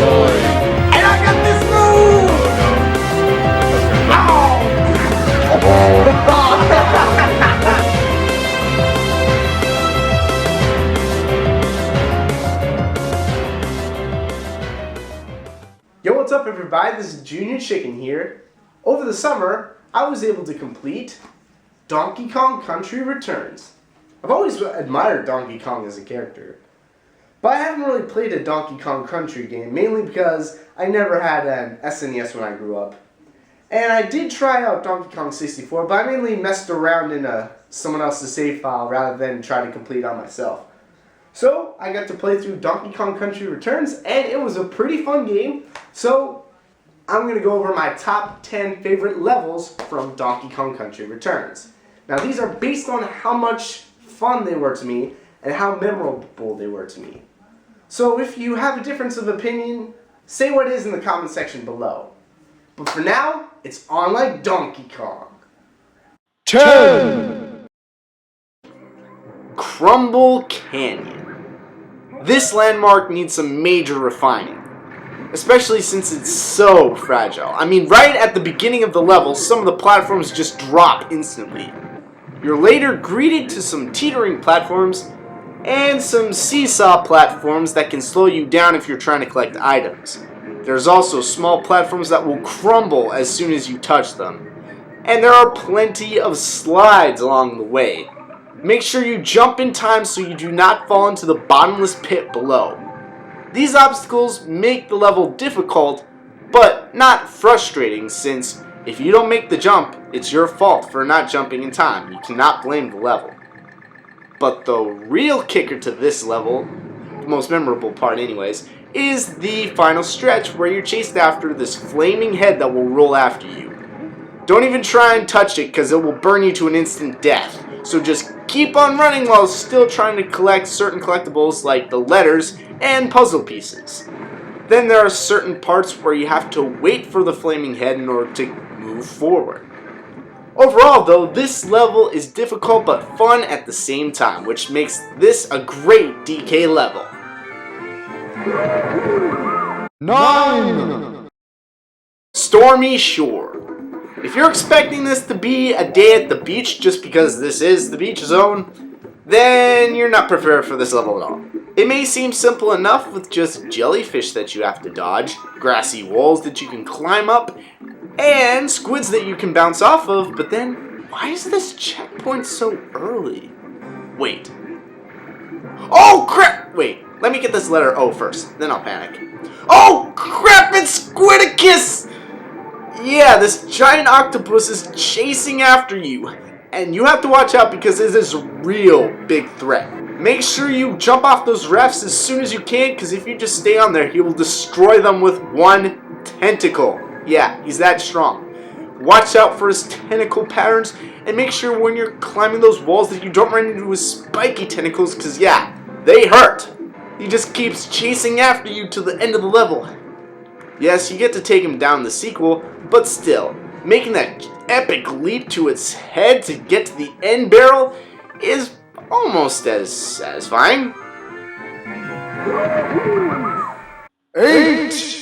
And I got this move! Yo, what's up everybody? This is Junior Chicken here. Over the summer, I was able to complete Donkey Kong Country Returns. I've always admired Donkey Kong as a character, but I haven't really played a Donkey Kong Country game, mainly because I never had an SNES when I grew up. And I did try out Donkey Kong 64, but I mainly messed around in someone else's save file rather than try to complete it on myself. So I got to play through Donkey Kong Country Returns, and it was a pretty fun game. So I'm going to go over my top 10 favorite levels from Donkey Kong Country Returns. Now these are based on how much fun they were to me and how memorable they were to me. So if you have a difference of opinion, say what it is in the comment section below. But for now, it's on like Donkey Kong. 10. Crumble Canyon. This landmark needs some major refining, especially since it's so fragile. I mean, right at the beginning of the level, some of the platforms just drop instantly. You're later greeted to some teetering platforms and some seesaw platforms that can slow you down if you're trying to collect items. There's also small platforms that will crumble as soon as you touch them. And there are plenty of slides along the way. Make sure you jump in time so you do not fall into the bottomless pit below. These obstacles make the level difficult, but not frustrating, since if you don't make the jump, it's your fault for not jumping in time. You cannot blame the level. But the real kicker to this level, the most memorable part anyways, is the final stretch where you're chased after this flaming head that will roll after you. Don't even try and touch it because it will burn you to an instant death. So just keep on running while still trying to collect certain collectibles like the letters and puzzle pieces. Then there are certain parts where you have to wait for the flaming head in order to move forward. Overall though, this level is difficult but fun at the same time, which makes this a great DK level. 9. Stormy Shore. If you're expecting this to be a day at the beach just because this is the beach zone, then you're not prepared for this level at all. It may seem simple enough with just jellyfish that you have to dodge, grassy walls that you can climb up, and squids that you can bounce off of, but then why is this checkpoint so early? Wait. Oh crap! Wait, let me get this letter O first, then I'll panic. Oh crap, it's Squidicus! Yeah, this giant octopus is chasing after you, and you have to watch out because it is a real big threat. Make sure you jump off those rafts as soon as you can, because if you just stay on there, he will destroy them with one tentacle. Yeah, he's that strong. Watch out for his tentacle patterns, and make sure when you're climbing those walls that you don't run into his spiky tentacles, because yeah, they hurt. He just keeps chasing after you to the end of the level. Yes, you get to take him down in the sequel, but still, making that epic leap to its head to get to the end barrel is almost as satisfying. 8.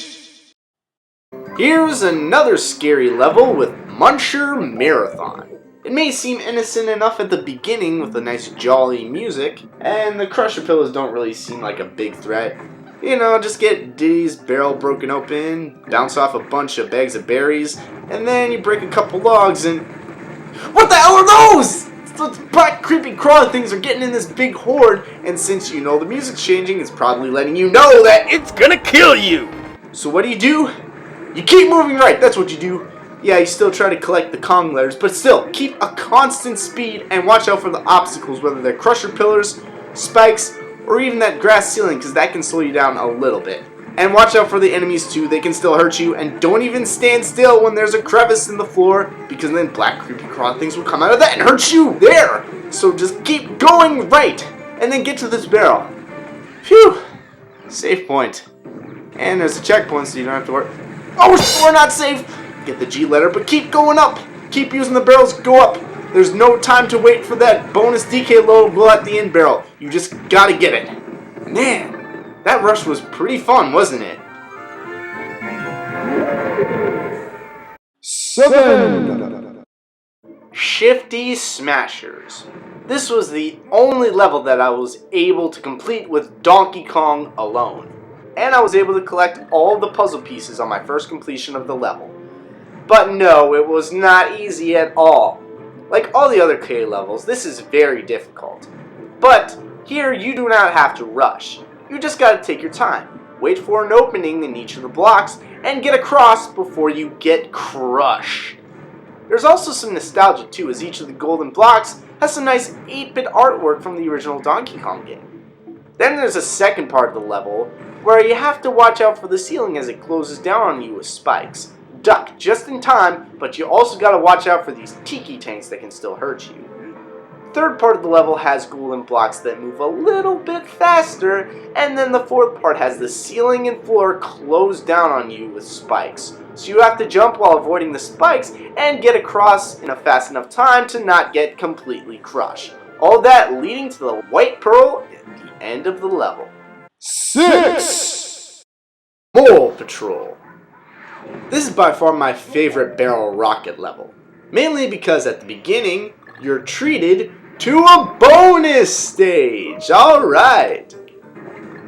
Here's another scary level with Muncher Marathon. It may seem innocent enough at the beginning with a nice jolly music, and the Crusher Pillars don't really seem like a big threat. You know, just get Diddy's barrel broken open, bounce off a bunch of bags of berries, and then you break a couple logs and... What the hell are those?! Those black creepy crawly things are getting in this big horde, and since you know the music's changing, it's probably letting you know that it's gonna kill you! So what do? You keep moving right, that's what you do. Yeah, you still try to collect the Kong letters, but still, keep a constant speed and watch out for the obstacles, whether they're Crusher Pillars, spikes, or even that grass ceiling, because that can slow you down a little bit. And watch out for the enemies too, they can still hurt you, and don't even stand still when there's a crevice in the floor, because then black creepy crawling things will come out of that and hurt you there! So just keep going right, and then get to this barrel. Phew! Save point. And there's a checkpoint so you don't have to worry. Oh, we're not safe! Get the G letter, but keep going up! Keep using the barrels, go up! There's no time to wait for that bonus DK logo at the end barrel. You just gotta get it. Man, that rush was pretty fun, wasn't it? 7. Shifty Smashers. This was the only level that I was able to complete with Donkey Kong alone. And I was able to collect all the puzzle pieces on my first completion of the level. But no, it was not easy at all. Like all the other K levels, this is very difficult. But here you do not have to rush. You just gotta take your time. Wait for an opening in each of the blocks and get across before you get crushed. There's also some nostalgia too, as each of the golden blocks has some nice 8-bit artwork from the original Donkey Kong game. Then there's a second part of the level where you have to watch out for the ceiling as it closes down on you with spikes. Duck just in time, but you also gotta watch out for these tiki tanks that can still hurt you. Third part of the level has golden blocks that move a little bit faster, and then the fourth part has the ceiling and floor close down on you with spikes. So you have to jump while avoiding the spikes and get across in a fast enough time to not get completely crushed. All that leading to the white pearl at the end of the level. 6. Mole Patrol. This is by far my favorite barrel rocket level. Mainly because at the beginning, you're treated to a bonus stage. Alright.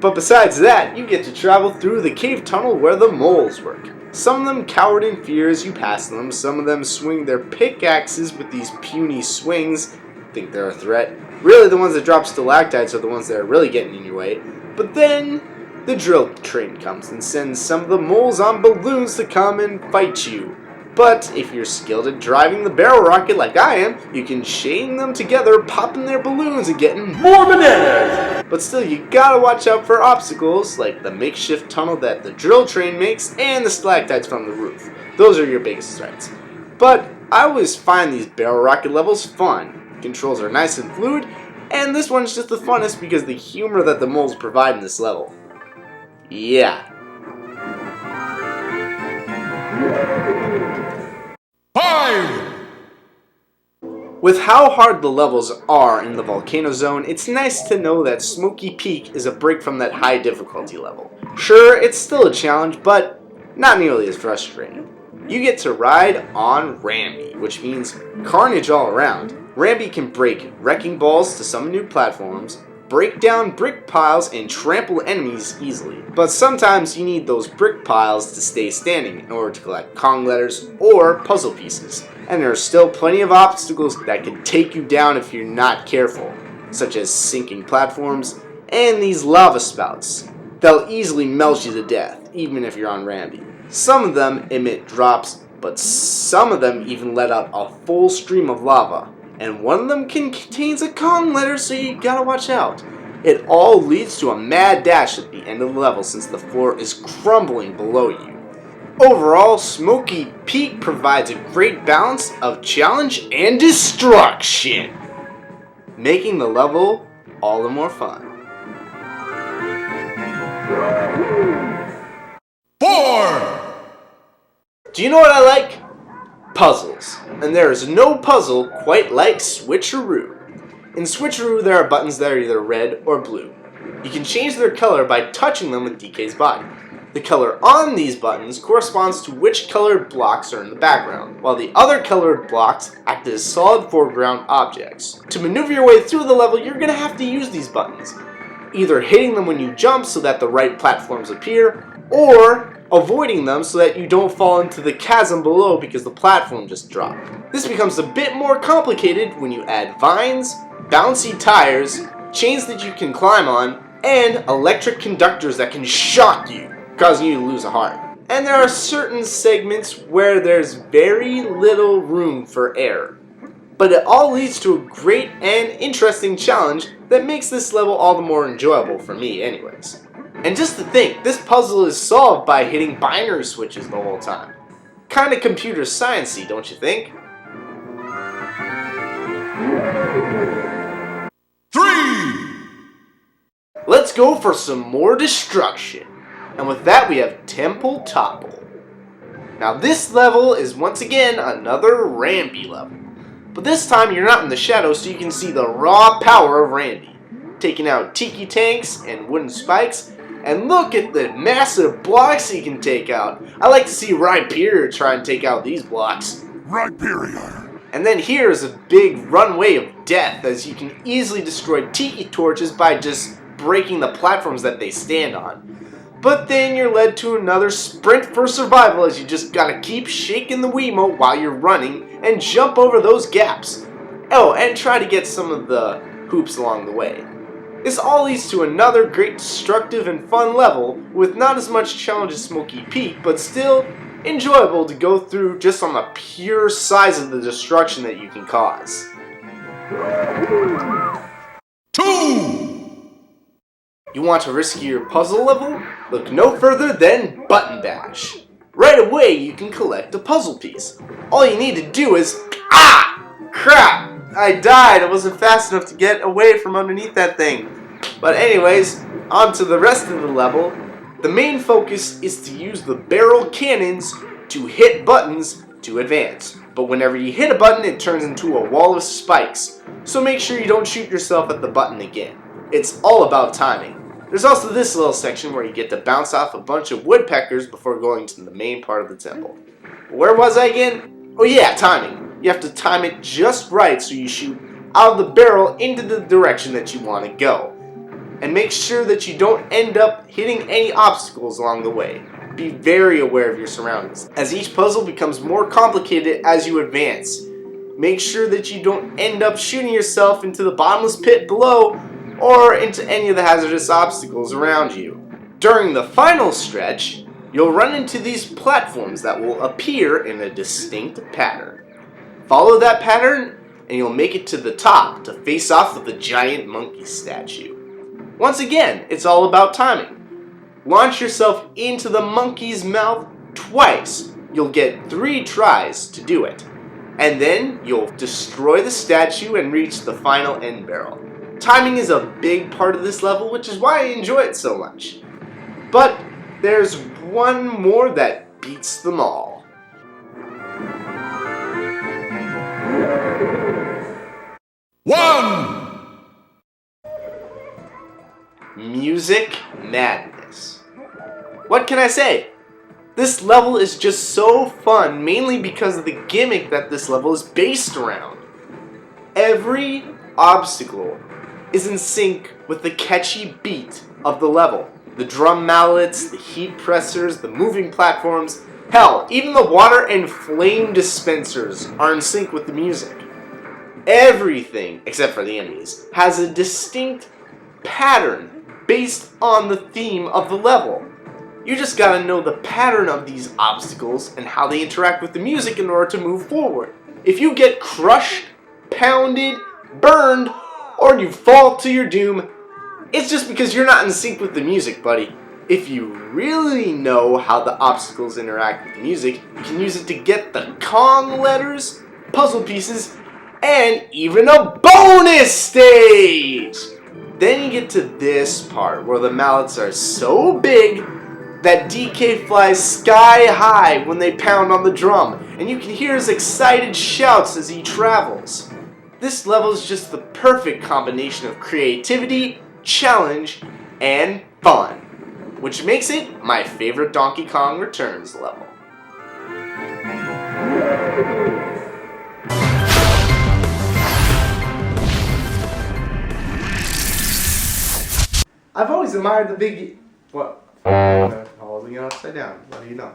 But besides that, you get to travel through the cave tunnel where the moles work. Some of them cowered in fear as you pass them. Some of them swing their pickaxes with these puny swings. Think they're a threat. Really, the ones that drop stalactites are the ones that are really getting in your way. But then the drill train comes and sends some of the moles on balloons to come and fight you. But if you're skilled at driving the barrel rocket like I am, you can chain them together, popping their balloons and getting more bananas! But still, you gotta watch out for obstacles like the makeshift tunnel that the drill train makes and the stalactites from the roof. Those are your biggest threats. But I always find these barrel rocket levels fun. Controls are nice and fluid, and this one's just the funnest because the humor that the moles provide in this level. Yeah. 5. With how hard the levels are in the Volcano Zone, it's nice to know that Smoky Peak is a break from that high difficulty level. Sure, it's still a challenge, but not nearly as frustrating. You get to ride on Rambi, which means carnage all around. Rambi can break wrecking balls to summon new platforms, break down brick piles, and trample enemies easily. But sometimes you need those brick piles to stay standing in order to collect Kong letters or puzzle pieces. And there are still plenty of obstacles that can take you down if you're not careful, such as sinking platforms and these lava spouts. They'll easily melt you to death, even if you're on Rambi. Some of them emit drops, but some of them even let out a full stream of lava. And one of them contains a Kong letter, so you gotta watch out. It all leads to a mad dash at the end of the level since the floor is crumbling below you. Overall, Smoky Peak provides a great balance of challenge and destruction, making the level all the more fun. 4. Do you know what I like? Puzzles. And there is no puzzle quite like Switcheroo. In Switcheroo, there are buttons that are either red or blue. You can change their color by touching them with DK's body. The color on these buttons corresponds to which colored blocks are in the background, while the other colored blocks act as solid foreground objects. To maneuver your way through the level, you're going to have to use these buttons, either hitting them when you jump so that the right platforms appear, or avoiding them so that you don't fall into the chasm below because the platform just dropped. This becomes a bit more complicated when you add vines, bouncy tires, chains that you can climb on, and electric conductors that can shock you, causing you to lose a heart. And there are certain segments where there's very little room for error. But it all leads to a great and interesting challenge that makes this level all the more enjoyable for me anyways. And just to think, this puzzle is solved by hitting binary switches the whole time. Kinda computer science-y, don't you think? 3. Let's go for some more destruction. And with that we have Temple Topple. Now this level is once again another Rambi level. But this time you're not in the shadows so you can see the raw power of Rambi. Taking out tiki tanks and wooden spikes And look at the massive blocks he can take out. I like to see Rhyperior try and take out these blocks. Rhyperior. And then here is a big runway of death, as you can easily destroy tiki torches by just breaking the platforms that they stand on. But then you're led to another sprint for survival, as you just gotta keep shaking the Wiimote while you're running and jump over those gaps. Oh, and try to get some of the hoops along the way. This all leads to another great destructive and fun level with not as much challenge as Smoky Peak, but still enjoyable to go through just on the pure size of the destruction that you can cause. 2. You want a riskier puzzle level? Look no further than Button Bash. Right away you can collect a puzzle piece. All you need to do is... Ah! Crap! I died. I wasn't fast enough to get away from underneath that thing. But anyways, on to the rest of the level. The main focus is to use the barrel cannons to hit buttons to advance. But whenever you hit a button, it turns into a wall of spikes. So make sure you don't shoot yourself at the button again. It's all about timing. There's also this little section where you get to bounce off a bunch of woodpeckers before going to the main part of the temple. Where was I again? Oh yeah, timing. You have to time it just right so you shoot out of the barrel into the direction that you want to go. And make sure that you don't end up hitting any obstacles along the way. Be very aware of your surroundings, as each puzzle becomes more complicated as you advance. Make sure that you don't end up shooting yourself into the bottomless pit below or into any of the hazardous obstacles around you. During the final stretch, you'll run into these platforms that will appear in a distinct pattern. Follow that pattern and you'll make it to the top to face off with the giant monkey statue. Once again, it's all about timing. Launch yourself into the monkey's mouth twice. You'll get 3 tries to do it. And then you'll destroy the statue and reach the final end barrel. Timing is a big part of this level, which is why I enjoy it so much. But there's one more that beats them all. One. Music madness. What can I say? This level is just so fun, mainly because of the gimmick that this level is based around. Every obstacle is in sync with the catchy beat of the level. The drum mallets, the heat pressers, the moving platforms, hell, even the water and flame dispensers are in sync with the music. Everything, except for the enemies, has a distinct pattern based on the theme of the level. You just gotta know the pattern of these obstacles and how they interact with the music in order to move forward. If you get crushed, pounded, burned, or you fall to your doom, it's just because you're not in sync with the music, buddy. If you really know how the obstacles interact with the music, you can use it to get the Kong letters, puzzle pieces, and even a bonus stage! Then you get to this part where the mallets are so big that DK flies sky high when they pound on the drum, and you can hear his excited shouts as he travels. This level is just the perfect combination of creativity, challenge, and fun, which makes it my favorite Donkey Kong Returns level. I've always admired the big... What? I'm holding it upside down. What do you know?